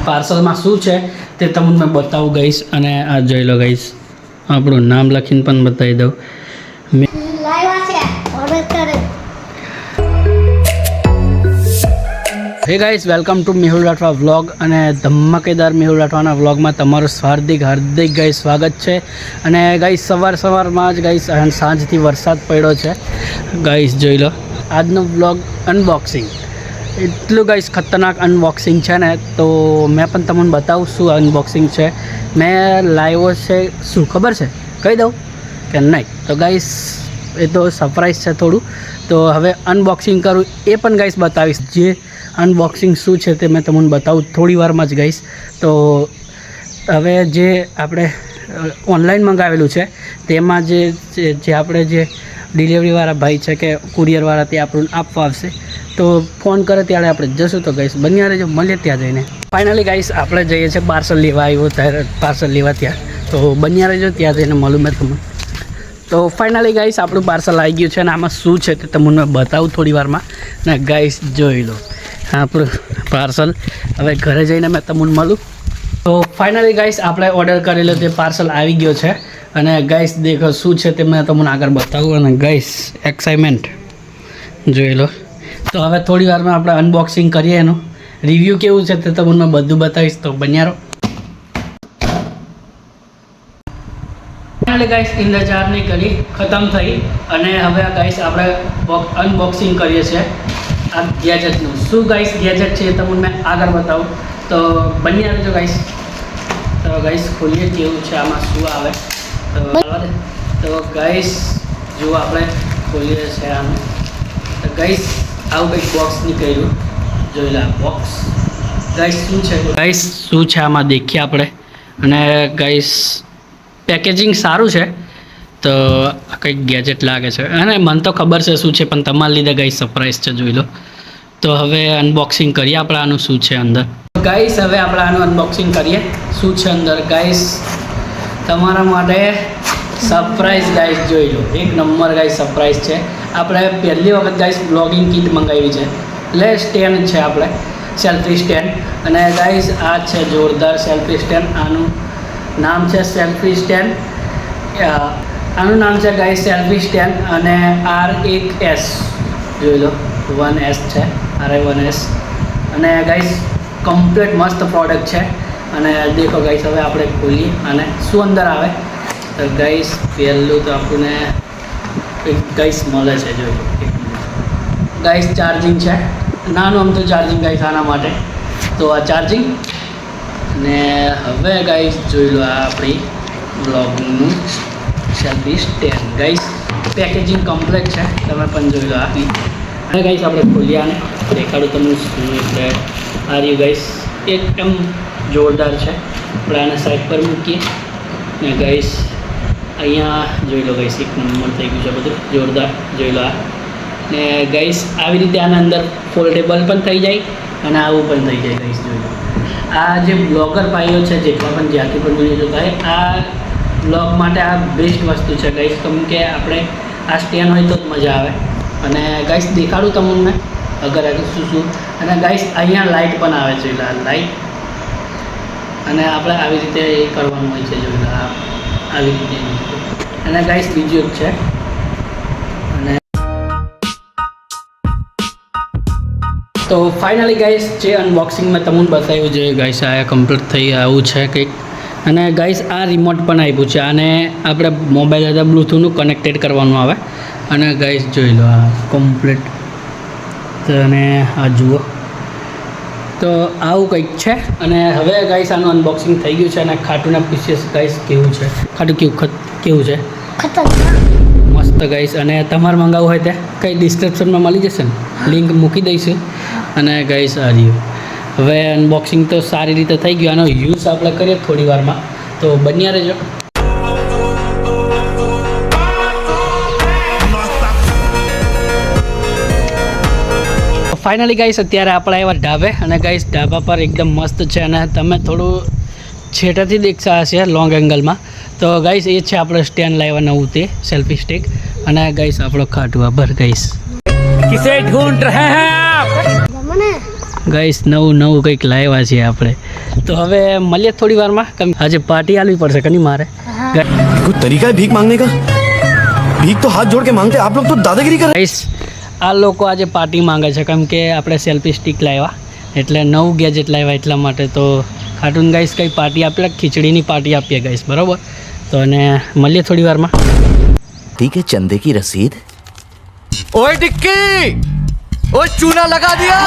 પાર્સલમાં શું છે તે તમને મેં બતાવું ગઈશ. અને આ જોઈ લો ગઈશ, આપણું નામ લખીને પણ બતાવી દઉં. હે guys, welcome to Mehul Rathwa vlog. અને ધમાકેદાર મેહુલ રાઠવાના વ્લોગમાં તમારું હાર્દિક ગાઈસ સ્વાગત છે. અને ગાઈસ સવારમાં જ ગાઈસ સાંજથી વરસાદ પડ્યો છે ગાઈસ, જોઈ લો. આજનો વ્લોગ અનબોક્સિંગ, એટલું ગાઈસ ખતરનાક અનબોક્સિંગ છે ને, તો મેં પણ તમને બતાવું શું અનબોક્સિંગ છે. મેં લાવ્યો છે શું ખબર છે, કહી દઉં કે નહીં? તો ગાઈસ એ તો સરપ્રાઈઝ છે થોડું, તો હવે અનબોક્સિંગ કરું એ પણ ગાઈસ બતાવીશ. જે અનબોક્સિંગ શું છે તે મેં તમને બતાવું થોડી વારમાં જ ગાઈસ. તો હવે જે આપણે ઓનલાઈન મંગાવેલું છે તેમાં જે આપણે જે ડિલિવરીવાળા ભાઈ છે કે કુરિયરવાળા તે આપણને આપવા આવશે, તો ફોન કરે ત્યારે આપણે જશું. તો ગાઈસ બન્યા રહેજો, મળીએ ત્યાં જઈને. ફાઇનલી ગાઈસ આપણે જઈએ છીએ પાર્સલ લેવા, આવ્યો ત્યારે પાર્સલ લેવા ત્યાં, તો બન્યા રહેજો, ત્યાં જઈને મળું મેં તમને. તો ફાઇનલી ગાઈસ આપણું પાર્સલ આવી ગયું છે અને આમાં શું છે તે તમને મેં બતાવું થોડી વારમાં. ને ગાઈસ જોઈ લો આપણું પાર્સલ. હવે ઘરે જઈને મેં તમને મળું. તો ફાઇનલી ગાઈસ આપણે ઓર્ડર કરેલો તે પાર્સલ આવી ગયો છે. અને ગાઈસ દેખો શું છે તે મેં તમને આગળ બતાવું. અને ગાઈસ એક્સાઇટમેન્ટ જોઈ લો. તો હવે થોડી વારમાં આપણે અનબોક્સિંગ કરીએ, એનું રિવ્યૂ કેવું છે તે તમને બધું બતાવીશ, તો બન્યા રહો. ફાઇનલી ગાઈસ ઇંતજારની કરી ખતમ થઈ અને હવે ગાઈસ આપણે અનબોક્સિંગ કરીએ છીએ આ ગેજેટનું. શું ગાઈસ ગેજેટ છે એ તમને મેં આગળ બતાવું, તો બન્યા રહેજો ગાઈસ. તો ગાઈસ ખોલીએ કેવું છે, આમાં શું આવે. તો ગાઈસ જો આપણે ખોલીએ છીએ આનું, તો ગાઈસ આવું કંઈક બોક્સ નીકળ્યું, જોઈ લો બોક્સ. ગાઈસ શું છે, ગાઈસ શું છે આમાં દેખીએ આપણે. અને ગાઈસ પેકેજિંગ સારું છે, તો કંઈક ગેજેટ લાગે છે. અને મને તો ખબર છે શું છે, પણ તમારા લીધે ગાઈસ સરપ્રાઈઝ છે, જોઈ લો. તો હવે અનબોક્સિંગ કરીએ આપણે આનું શું છે અંદર. ગાઈસ હવે આપણે આનું અનબોક્સિંગ કરીએ શું છે અંદર. ગાઈસ તમારા માટે સરપ્રાઈઝ ગાઈસ, જોઈ લો. એક નંબર ગાઈસ સરપ્રાઈઝ છે. આપણે પહેલી વખત ગાઈસ બ્લોગિંગ કિટ મંગાવી છે, એટલે સ્ટેન્ડ છે આપણે, સેલ્ફી સ્ટેન્ડ. અને ગાઈસ આ છે જોરદાર સેલ્ફી સ્ટેન્ડ. આનું નામ છે સેલ્ફી સ્ટેન્ડ. આનું નામ છે ગાઈસ સેલ્ફી સ્ટેન્ડ. અને R1S જોઈ લો, 1S છે, R1S. અને ગાઈસ કમ્પ્લીટ મસ્ત પ્રોડક્ટ છે. અને દેખો ગાઈસ હવે આપણે ખોલીએ અને શું અંદર આવે. તો ગાઈસ પહેલું તો આપણને ગાઈસ મળે છે, જોઈ લો. ગાઈસ ચાર્જિંગ છે, નાનું આમ તો ચાર્જિંગ ગાઈસ આના માટે. તો આ ચાર્જિંગ. ને હવે ગાઈસ જોઈ લો આ આપણી બ્લોગનું selfie stand. Guys packaging complete છે, તમે પણ જોઈ લો આપી. અને ગાઈસ આપણે ખોલ્યા અને દેખાડું તમને શું. એટલે આ રહ્યું ગાઈસ, એકદમ જોરદાર છે. આપણે આને સાઈડ પર મૂકીએ ને ગાઈસ અહીંયા જોઈ લો ગાઈસ, એક નંબર થઈ ગયું છે બધું જોરદાર, જોઈ લો આ. ને ગાઈસ આવી રીતે આના અંદર ફોલ્ડેબલ પણ થઈ જાય અને આવું પણ થઈ જાય ગાઈસ, જોઈ લો. આ જે બ્લોગર ભાઈઓ છે જેટલા પણ જ્યાંથી પણ વિડીયો જોતા હોય, આ બ્લોગ માટે આ બેસ્ટ વસ્તુ છે ગાઈસ. કેમ કે આપણે આ સ્ટેન્ડ હોય તો જ મજા આવે. અને ગાઈસ દેખાડું તમને અગર શું. અને ગાઈસ અહીંયા લાઇટ પણ આવે છે, લાઇટ. અને આપણે આવી રીતે એ કરવાનું હોય છે, જોઈ લો આવી રીતે. અને ગાઈસ બીજું એક છે. અને તો ફાઇનલી ગાઈસ જે અનબોક્સિંગ મેં તમને બતાવ્યું છે ગાઈસ, આ કમ્પ્લીટ થઈ આવું છે કંઈક. અને ગાઈસ આ રિમોટ પણ આપ્યું છે, આને આપણે મોબાઈલ સાથે બ્લૂટૂથનું કનેક્ટેડ કરવાનું આવે. અને ગાઈસ જોઈ લો આ કમ્પ્લીટ. અને આ જુઓ, તો આવું કંઈક છે. અને હવે ગાઈસ આનું અનબોક્સિંગ થઈ ગયું છે. અને ખાટુના પીસીએસ ગાઈસ કેવું છે, ખાટું કેવું છે, મસ્ત ગાઈસ. અને તમારે મંગાવવું હોય તે કંઈ ડિસ્ક્રિપ્શનમાં મળી જશે ને, લિંક મૂકી દઈશું. અને ગાઈસ આ રહ્યું. હવે અનબોક્સિંગ તો સારી રીતે થઈ ગયું. આનો યુઝ આપણે કરીએ થોડી વારમાં, તો બન્યા રહેજો. ફાઇનલી ગાઈસ અત્યારે આપણે આવ્યા ઢાબે. અને ગાઈસ ઢાબા પર એકદમ મસ્ત છે. અને તમે થોડું છેટાથી દેખતા હશે લોંગ એંગલમાં. તો ગાઈસ એ છે આપણે સ્ટેન્ડ લાવ્યા નવું, તે સેલ્ફી સ્ટિક. અને ગાઈસ આપણો ખાટું આભાર ગાઈસ. કિસે ઢૂંઢ રહે હે આપ ગાઈસ, નવું કંઈક લાવ્યા છીએ આપણે. તો હવે મળીએ થોડી વારમાં. આજે પાર્ટી આલવી પડશે કની મારે. कोई तरीका है भीख मांगने का? भीख तो हाथ जोड़ के मांगते आप लोग तो दादागिरी कर ગાઈસ આ લોકો આજે પાર્ટી માંગે છે કેમ કે આપણે સેલ્ફી સ્ટિક લાવ્યા એટલે નવું ગેજેટ લાવ્યા એટલા માટે. તો કાર્ટૂન ગાઈસ કંઈ પાર્ટી આપીએ, ખીચડીની પાર્ટી આપીએ ગાઈસ, બરાબર. તો અને મળીએ થોડી વારમાં. ठीक है चंदे की रसीद. ओए टिक्की, ओए चूना लगा दिया.